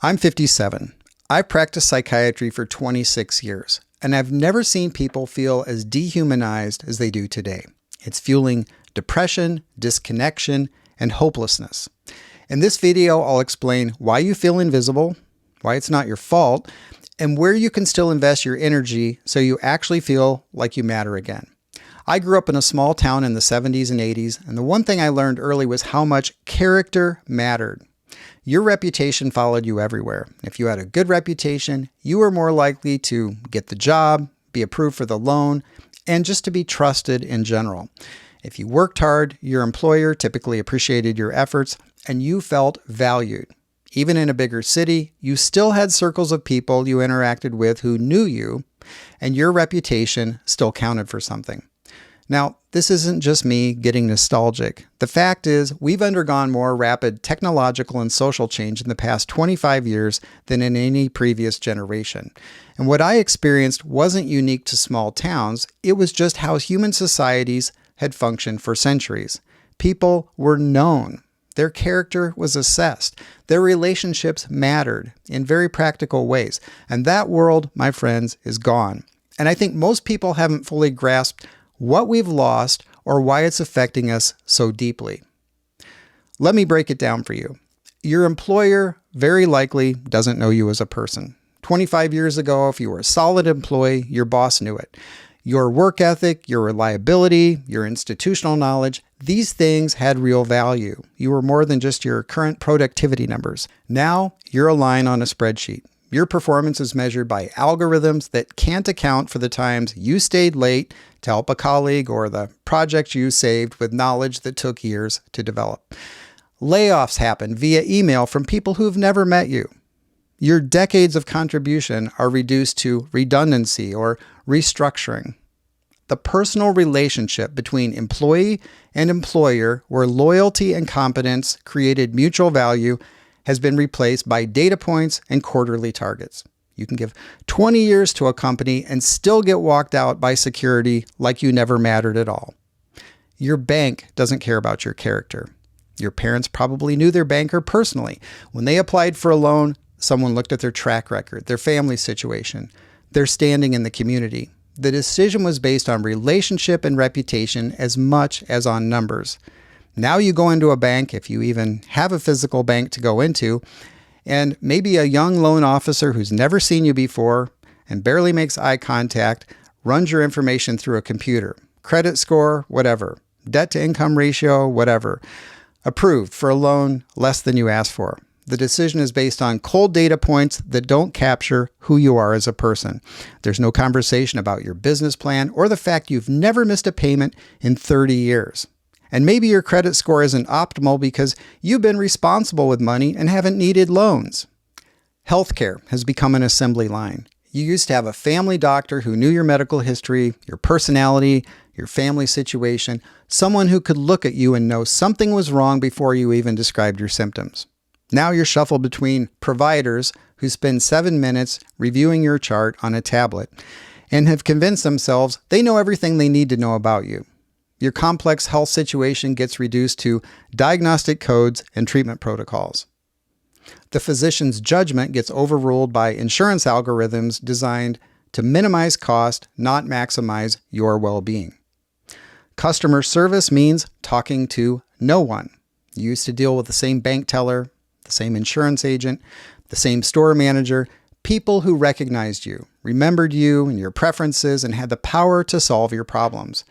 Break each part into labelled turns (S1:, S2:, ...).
S1: I'm 57. I've practiced psychiatry for 26 years, and I've never seen people feel as dehumanized as they do today. It's fueling depression, disconnection, and hopelessness. In this video, I'll explain why you feel invisible, why it's not your fault, and where you can still invest your energy so you actually feel like you matter again. I grew up in a small town in the 70s and 80s, and the one thing I learned early was how much character mattered. Your reputation followed you everywhere. If you had a good reputation, you were more likely to get the job, be approved for the loan, and just to be trusted in general. If you worked hard, your employer typically appreciated your efforts, and you felt valued. Even in a bigger city, you still had circles of people you interacted with who knew you, and your reputation still counted for something. Now, this isn't just me getting nostalgic. The fact is, we've undergone more rapid technological and social change in the past 25 years than in any previous generation. And what I experienced wasn't unique to small towns, it was just how human societies had functioned for centuries. People were known. Their character was assessed. Their relationships mattered in very practical ways. And that world, my friends, is gone. And I think most people haven't fully grasped what we've lost or why it's affecting us so deeply. Let me break it down for you. Your employer very likely doesn't know you as a person. 25 years ago, if you were a solid employee, your boss knew it. Your work ethic, your reliability, your institutional knowledge, these things had real value. You were more than just your current productivity numbers. Now, you're a line on a spreadsheet. Your performance is measured by algorithms that can't account for the times you stayed late to help a colleague or the project you saved with knowledge that took years to develop. Layoffs happen via email from people who've never met you. Your decades of contribution are reduced to redundancy or restructuring. The personal relationship between employee and employer, where loyalty and competence created mutual value, has been replaced by data points and quarterly targets. You can give 20 years to a company and still get walked out by security like you never mattered at all. Your bank doesn't care about your character. Your parents probably knew their banker personally. When they applied for a loan, someone looked at their track record, their family situation, their standing in the community. The decision was based on relationship and reputation as much as on numbers. Now you go into a bank, if you even have a physical bank to go into, and maybe a young loan officer who's never seen you before and barely makes eye contact runs your information through a computer. Credit score, whatever. Debt to income ratio, whatever. Approved for a loan less than you asked for. The decision is based on cold data points that don't capture who you are as a person. There's no conversation about your business plan or the fact you've never missed a payment in 30 years. And maybe your credit score isn't optimal because you've been responsible with money and haven't needed loans. Healthcare has become an assembly line. You used to have a family doctor who knew your medical history, your personality, your family situation, someone who could look at you and know something was wrong before you even described your symptoms. Now you're shuffled between providers who spend 7 minutes reviewing your chart on a tablet and have convinced themselves they know everything they need to know about you. Your complex health situation gets reduced to diagnostic codes and treatment protocols. The physician's judgment gets overruled by insurance algorithms designed to minimize cost, not maximize your well-being. Customer service means talking to no one. You used to deal with the same bank teller, the same insurance agent, the same store manager, people who recognized you, remembered you and your preferences, and had the power to solve your problems.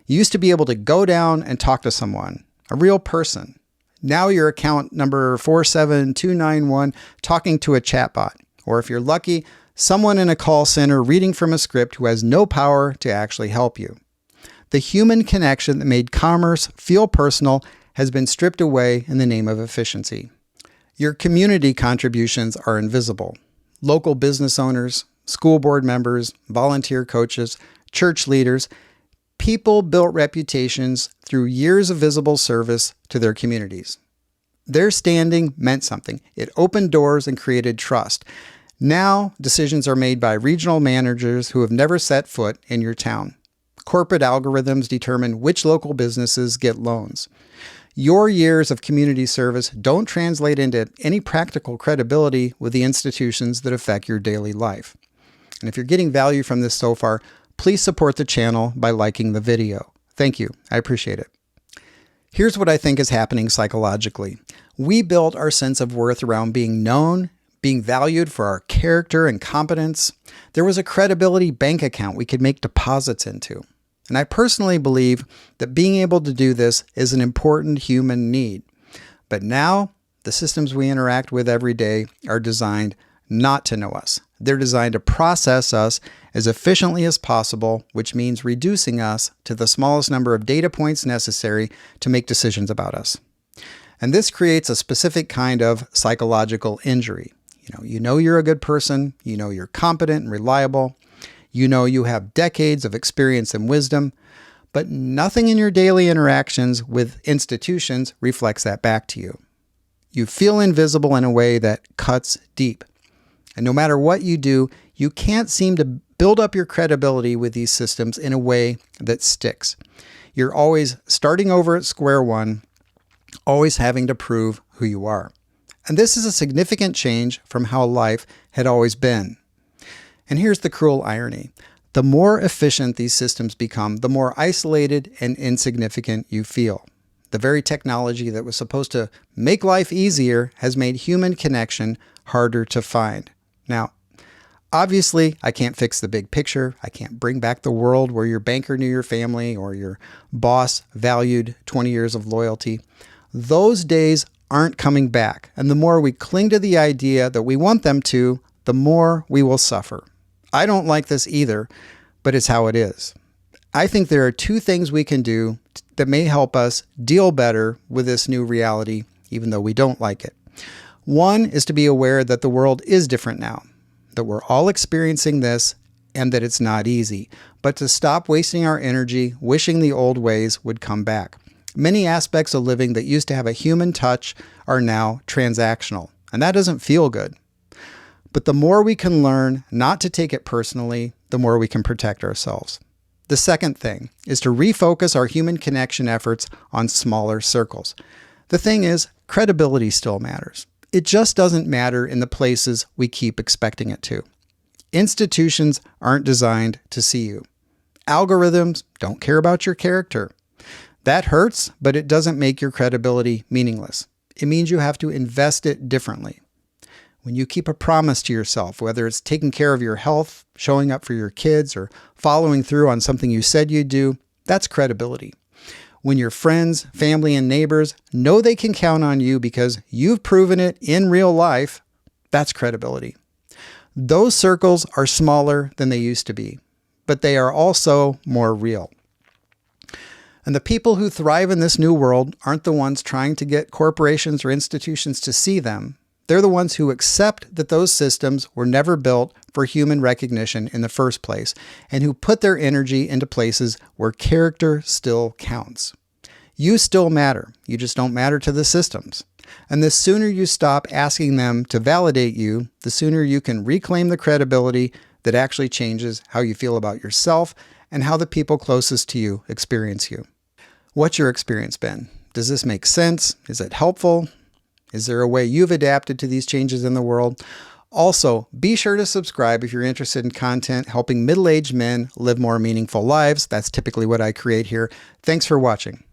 S1: You used to be able to go down and talk to someone, a real person. Now your account number 47291 talking to a chatbot, or if you're lucky, someone in a call center reading from a script who has no power to actually help you. The human connection that made commerce feel personal has been stripped away in the name of efficiency. Your community contributions are invisible. Local business owners, school board members, volunteer coaches, church leaders, people built reputations through years of visible service to their communities. Their standing meant something. It opened doors and created trust. Now, decisions are made by regional managers who have never set foot in your town. Corporate algorithms determine which local businesses get loans. Your years of community service don't translate into any practical credibility with the institutions that affect your daily life. And if you're getting value from this so far, please support the channel by liking the video. Thank you. I appreciate it. Here's what I think is happening psychologically. We built our sense of worth around being known, being valued for our character and competence. There was a credibility bank account we could make deposits into. And I personally believe that being able to do this is an important human need. But now, the systems we interact with every day are designed not to know us. They're designed to process us as efficiently as possible, which means reducing us to the smallest number of data points necessary to make decisions about us. And this creates a specific kind of psychological injury. You know you're a good person, you know you're competent and reliable, you know you have decades of experience and wisdom, but nothing in your daily interactions with institutions reflects that back to you. You feel invisible in a way that cuts deep. And no matter what you do, you can't seem to build up your credibility with these systems in a way that sticks. You're always starting over at square one, always having to prove who you are. And this is a significant change from how life had always been. And here's the cruel irony. The more efficient these systems become, the more isolated and insignificant you feel. The very technology that was supposed to make life easier has made human connection harder to find. Now, obviously, I can't fix the big picture. I can't bring back the world where your banker knew your family or your boss valued 20 years of loyalty. Those days aren't coming back. And the more we cling to the idea that we want them to, the more we will suffer. I don't like this either, but it's how it is. I think there are two things we can do that may help us deal better with this new reality, even though we don't like it. One is to be aware that the world is different now, that we're all experiencing this and that it's not easy, but to stop wasting our energy wishing the old ways would come back. Many aspects of living that used to have a human touch are now transactional, and that doesn't feel good. But the more we can learn not to take it personally, the more we can protect ourselves. The second thing is to refocus our human connection efforts on smaller circles. The thing is, credibility still matters. It just doesn't matter in the places we keep expecting it to. Institutions aren't designed to see you. Algorithms don't care about your character. That hurts, but it doesn't make your credibility meaningless. It means you have to invest it differently. When you keep a promise to yourself, whether it's taking care of your health, showing up for your kids, or following through on something you said you'd do, that's credibility. When your friends, family, and neighbors know they can count on you because you've proven it in real life, that's credibility. Those circles are smaller than they used to be, but they are also more real. And the people who thrive in this new world aren't the ones trying to get corporations or institutions to see them. They're the ones who accept that those systems were never built for human recognition in the first place, and who put their energy into places where character still counts. You still matter. You just don't matter to the systems. And the sooner you stop asking them to validate you, the sooner you can reclaim the credibility that actually changes how you feel about yourself and how the people closest to you experience you. What's your experience been? Does this make sense? Is it helpful? Is there a way you've adapted to these changes in the world? Also, be sure to subscribe if you're interested in content helping middle-aged men live more meaningful lives. That's typically what I create here. Thanks for watching.